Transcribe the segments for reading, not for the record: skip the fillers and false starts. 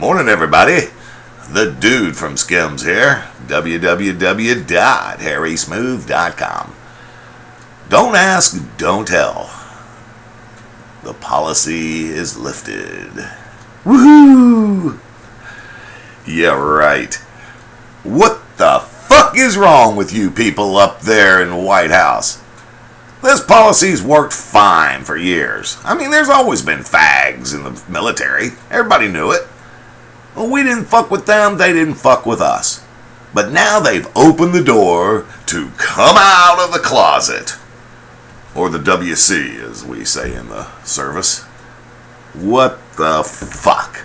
Morning, everybody. The dude from Skims here. www.harrysmooth.com. Don't ask, don't tell. The policy is lifted. Woohoo! Yeah, right. What the fuck is wrong with you people up there in the White House? This policy's worked fine for years. I mean, there's always been fags in the military. Everybody knew it. Well, we didn't fuck with them, they didn't fuck with us. But now they've opened the door to come out of the closet. Or the WC, as we say in the service. What the fuck?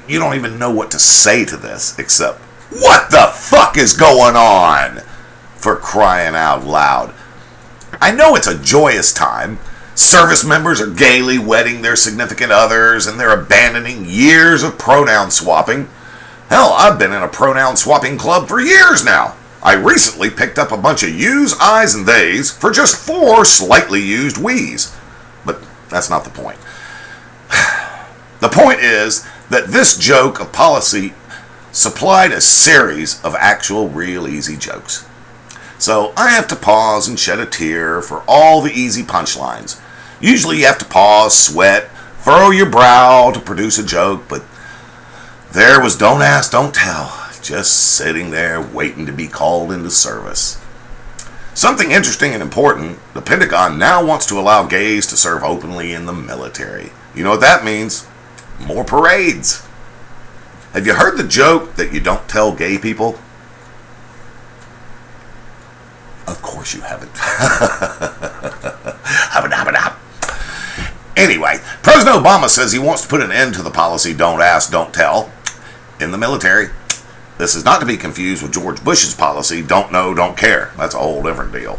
You don't even know what to say to this, except, what the fuck is going on? For crying out loud. I know it's a joyous time. Service members are gaily wedding their significant others, and they're abandoning years of pronoun swapping. Hell, I've been in a pronoun swapping club for years now. I recently picked up a bunch of yous, I's, and they's for just 4 slightly used we's. But that's not the point. The point is that this joke of policy supplied a series of actual real easy jokes. So I have to pause and shed a tear for all the easy punchlines. Usually you have to pause, sweat, furrow your brow to produce a joke, but there was don't ask, don't tell, just sitting there waiting to be called into service. Something interesting and important, the Pentagon now wants to allow gays to serve openly in the military. You know what that means? More parades. Have you heard the joke that you don't tell gay people? Of course you haven't. Anyway, President Obama says he wants to put an end to the policy don't ask, don't tell in the military. This is not to be confused with George Bush's policy don't know, don't care. That's a whole different deal.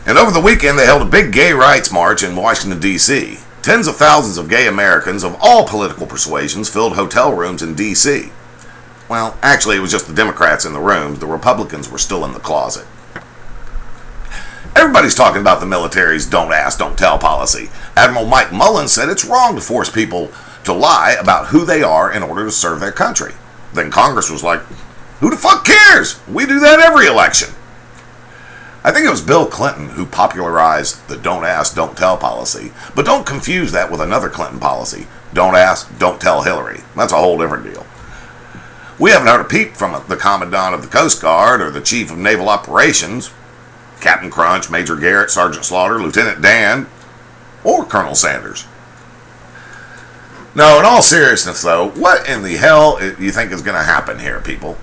And over the weekend they held a big gay rights march in Washington, D.C. Tens of thousands of gay Americans of all political persuasions filled hotel rooms in D.C. Well, actually it was just the Democrats in the rooms. The Republicans were still in the closet. Everybody's talking about the military's don't ask, don't tell policy. Admiral Mike Mullen said it's wrong to force people to lie about who they are in order to serve their country. Then Congress was like, who the fuck cares? We do that every election. I think it was Bill Clinton who popularized the don't ask, don't tell policy. But don't confuse that with another Clinton policy. Don't ask, don't tell Hillary. That's a whole different deal. We haven't heard a peep from the Commandant of the Coast Guard or the Chief of Naval Operations, Captain Crunch, Major Garrett, Sergeant Slaughter, Lieutenant Dan, or Colonel Sanders. No, in all seriousness though, what in the hell do you think is going to happen here, people?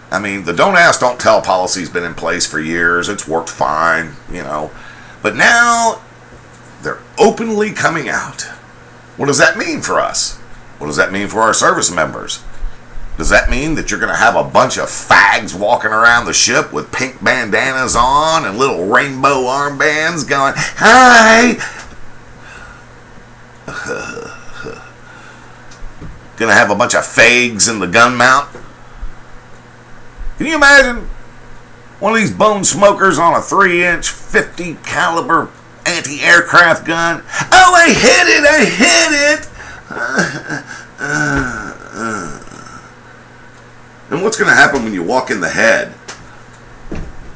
I mean, the don't ask, don't tell policy's been in place for years. It's worked fine, you know. But now they're openly coming out. What does that mean for us? What does that mean for our service members? Does that mean that you're going to have a bunch of fags walking around the ship with pink bandanas on and little rainbow armbands going, hi? Going to have a bunch of fags in the gun mount? Can you imagine one of these bone smokers on a 3-inch 50 caliber anti-aircraft gun? Oh, I hit it! And what's going to happen when you walk in the head?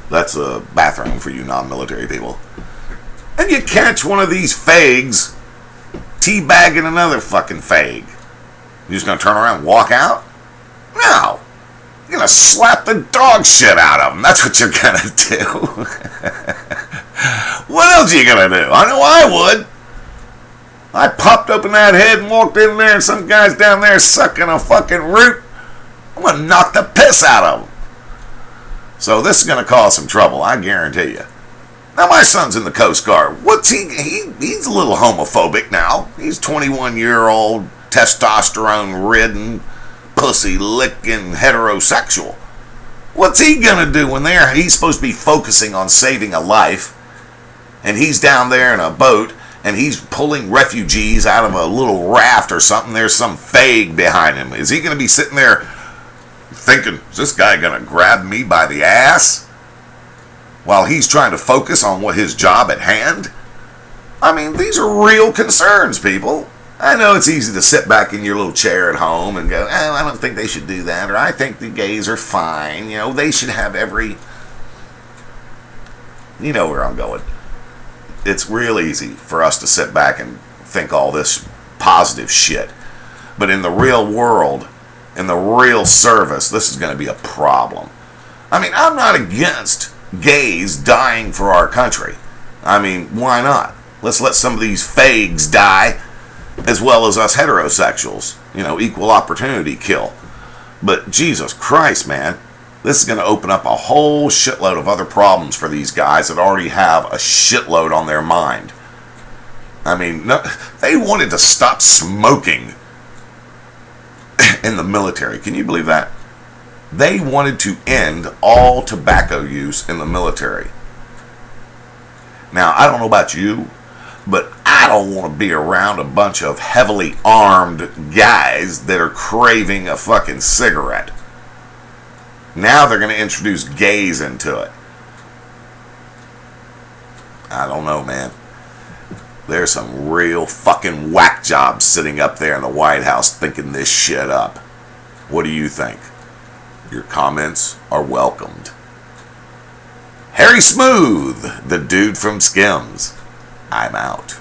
That's a bathroom for you non-military people. And you catch one of these fags teabagging another fucking fag. You just going to turn around and walk out? No. You're going to slap the dog shit out of them. That's what you're going to do. What else are you going to do? I know I would. I popped open that head and walked in there and some guy's down there sucking a fucking root. I'm going to knock the piss out of him. So this is going to cause some trouble, I guarantee you. Now my son's in the Coast Guard. He's a little homophobic now. He's 21-year-old, testosterone-ridden, pussy-licking heterosexual. What's he going to do when he's supposed to be focusing on saving a life, and he's down there in a boat, and he's pulling refugees out of a little raft or something? There's some fag behind him. Is he going to be sitting there thinking, is this guy going to grab me by the ass while he's trying to focus on what his job at hand? I mean, these are real concerns, people. I know it's easy to sit back in your little chair at home and go, oh, I don't think they should do that, or I think the gays are fine. You know, they should have every... You know where I'm going. It's real easy for us to sit back and think all this positive shit. But in the real world, in the real service, this is going to be a problem. I mean, I'm not against gays dying for our country. I mean, why not? Let's let some of these fags die, as well as us heterosexuals. You know, equal opportunity kill. But Jesus Christ, man, this is going to open up a whole shitload of other problems for these guys that already have a shitload on their mind. I mean, no, they wanted to stop smoking in the military. Can you believe that? They wanted to end all tobacco use in the military. Now, I don't know about you, but I don't want to be around a bunch of heavily armed guys that are craving a fucking cigarette. Now they're going to introduce gays into it. I don't know, man. There's some real fucking whack jobs sitting up there in the White House thinking this shit up. What do you think? Your comments are welcomed. Harry Smooth, the dude from Skims. I'm out.